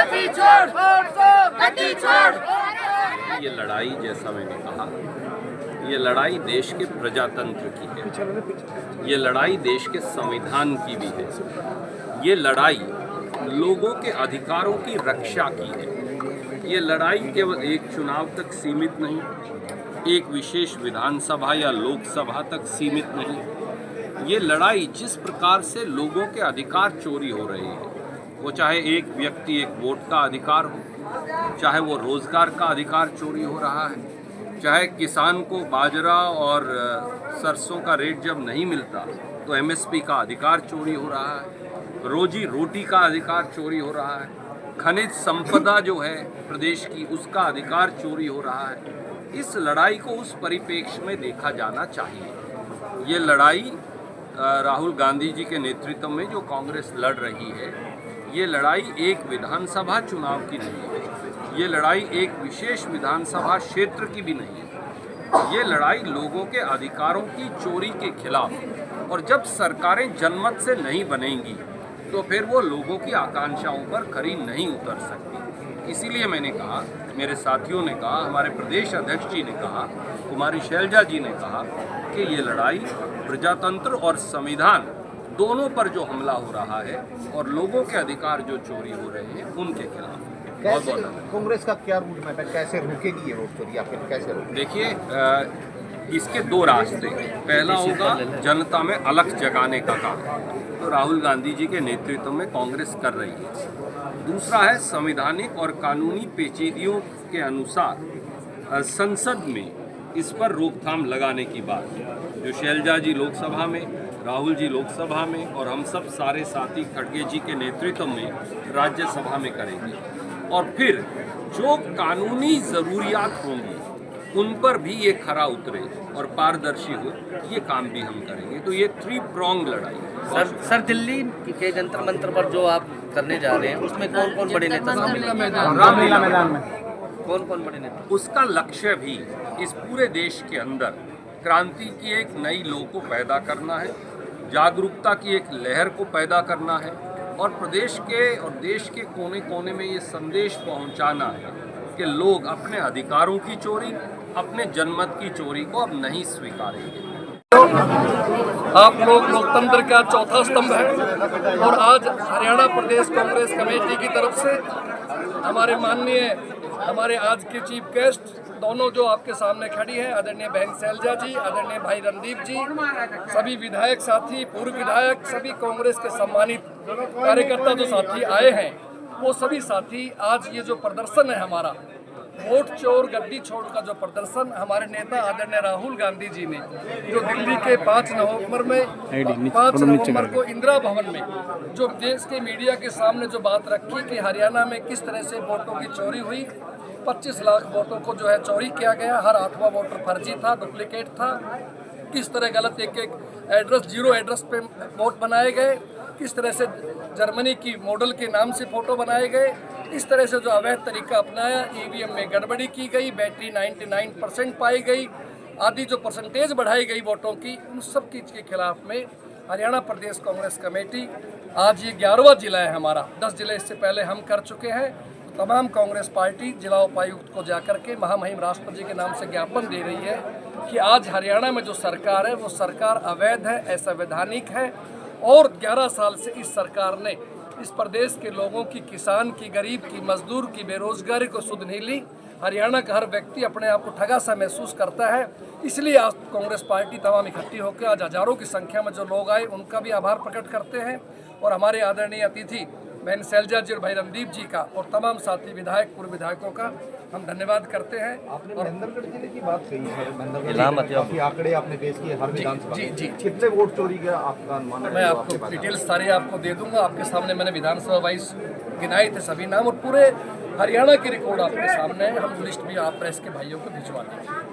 गद्दी छोड़, गद्दी छोड़। ये लड़ाई, जैसा मैंने कहा, ये लड़ाई देश के प्रजातंत्र की है, ये लड़ाई देश के संविधान की भी है, ये लड़ाई लोगों के अधिकारों की रक्षा की है। ये लड़ाई केवल एक चुनाव तक सीमित नहीं, एक विशेष विधानसभा या लोकसभा तक सीमित नहीं। ये लड़ाई जिस प्रकार से लोगों के अधिकार चोरी हो रहे हैं, वो चाहे एक व्यक्ति एक वोट का अधिकार हो, चाहे वो रोजगार का अधिकार चोरी हो रहा है, चाहे किसान को बाजरा और सरसों का रेट जब नहीं मिलता तो एमएसपी का अधिकार चोरी हो रहा है, रोजी रोटी का अधिकार चोरी हो रहा है, खनिज संपदा जो है प्रदेश की उसका अधिकार चोरी हो रहा है। इस लड़ाई को उस परिप्रेक्ष्य में देखा जाना चाहिए। ये लड़ाई राहुल गांधी जी के नेतृत्व में जो कांग्रेस लड़ रही है, ये लड़ाई एक विधानसभा चुनाव की नहीं है, ये लड़ाई एक विशेष विधानसभा क्षेत्र की भी नहीं है। ये लड़ाई लोगों के अधिकारों की चोरी के खिलाफ, और जब सरकारें जनमत से नहीं बनेंगी तो फिर वो लोगों की आकांक्षाओं पर खरी नहीं उतर सकती। इसीलिए मैंने कहा, मेरे साथियों ने कहा, हमारे प्रदेश अध्यक्ष जी ने कहा, कुमारी शैलजा जी ने कहा कि ये लड़ाई प्रजातंत्र और संविधान दोनों पर जो हमला हो रहा है और लोगों के अधिकार जो चोरी हो रहे हैं उनके खिलाफ। कैसे कांग्रेस का क्या रूट मैप है, कैसे रोकेगी ये रोड चोरी, या फिर कैसे रोकेगी? देखिए, इसके दो रास्ते। पहला होगा जनता में अलख जगाने का काम, तो राहुल गांधी जी के नेतृत्व में कांग्रेस कर रही है। दूसरा है संवैधानिक और कानूनी पेचीदगियों के अनुसार संसद में इस पर रोकथाम लगाने की बात, जो शैलजा जी लोकसभा में, राहुल जी लोकसभा में और हम सब सारे साथी खड़गे जी के नेतृत्व में राज्यसभा में करेंगे। और फिर जो कानूनी ज़रूरियात होंगी उन पर भी ये खरा उतरे और पारदर्शी हो, ये काम भी हम करेंगे। तो ये 3 pronged लड़ाई है। सर दिल्ली के जंतर मंतर पर जो आप करने जा रहे हैं, उसमें कौन कौन बड़े नेता शामिल हैं? रामलीला मैदान में कौन कौन बड़े नेता? उसका लक्ष्य भी इस पूरे देश के अंदर क्रांति की एक नई लौ को पैदा करना है, जागरूकता की एक लहर को पैदा करना है, और प्रदेश के और देश के कोने कोने में ये संदेश पहुंचाना है कि लोग अपने अधिकारों की चोरी, अपने जनमत की चोरी को अब नहीं स्वीकारेंगे। आप लोग लोकतंत्र का चौथा स्तंभ है, और आज हरियाणा प्रदेश कांग्रेस कमेटी की तरफ से हमारे आज के चीफ गेस्ट दोनों जो आपके सामने खड़ी हैं, आदरणीय बहन शैलजा जी, आदरणीय भाई रणदीप जी, सभी विधायक साथी, पूर्व विधायक, सभी कांग्रेस के सम्मानित कार्यकर्ता जो साथी आए हैं, वो सभी साथी आज ये जो प्रदर्शन है हमारा वोट चोर गद्दी छोड़ का जो प्रदर्शन हमारे नेता आदरणीय राहुल गांधी जी ने जो दिल्ली के 5 नवंबर को इंदिरा भवन में जो देश के मीडिया के सामने जो बात रखी कि हरियाणा में किस तरह से वोटों की चोरी हुई, 25 लाख वोटों को जो है चोरी किया गया, हर 8वां वोटर फर्जी था, डुप्लीकेट था, किस तरह गलत एक एड्रेस, 0 एड्रेस पे वोट बनाए गए, किस तरह से जर्मनी की मॉडल के नाम से फोटो बनाए गए, इस तरह से जो अवैध तरीका अपनाया, ईवीएम में गड़बड़ी की गई, बैटरी 99% पाई गई, आदि जो परसेंटेज बढ़ाई गई वोटों की, उन सब चीज़ के खिलाफ में हरियाणा प्रदेश कांग्रेस कमेटी, आज ये 11वां जिला है हमारा, 10 जिले इससे पहले हम कर चुके हैं। तो तमाम कांग्रेस पार्टी जिला उपायुक्त को जाकर के महामहिम राष्ट्रपति के नाम से ज्ञापन दे रही है कि आज हरियाणा में जो सरकार है वो सरकार अवैध है, असंवैधानिक है, और 11 साल से इस सरकार ने इस प्रदेश के लोगों की, किसान की, गरीब की, मजदूर की बेरोजगारी को सुध नहीं ली। हरियाणा का हर व्यक्ति अपने आप को ठगा सा महसूस करता है। इसलिए आज कांग्रेस पार्टी तमाम इकट्ठी होकर आज हजारों की संख्या में जो लोग आए उनका भी आभार प्रकट करते हैं, और हमारे आदरणीय अतिथि बहन शैलजा जी और भाई रणदीप जी का और तमाम साथी विधायक, पूर्व विधायकों का हम धन्यवाद करते हैं। आपने महेंद्रगढ़ जिले की बात कही है, काफी आंकड़े आपने पेश किए हर विधानसभा में। जी, कितने वोट चोरी का आपका अनुमान है? मैं आपको डिटेल्स सारी आपको दे दूंगा। आपके सामने मैंने विधानसभा वाइज गिनाए थे सभी नाम, और पूरे हरियाणा की रिकॉर्ड आपके सामने है। हम लिस्ट भी आप प्रेस के भाइयों को भिजवा देंगे।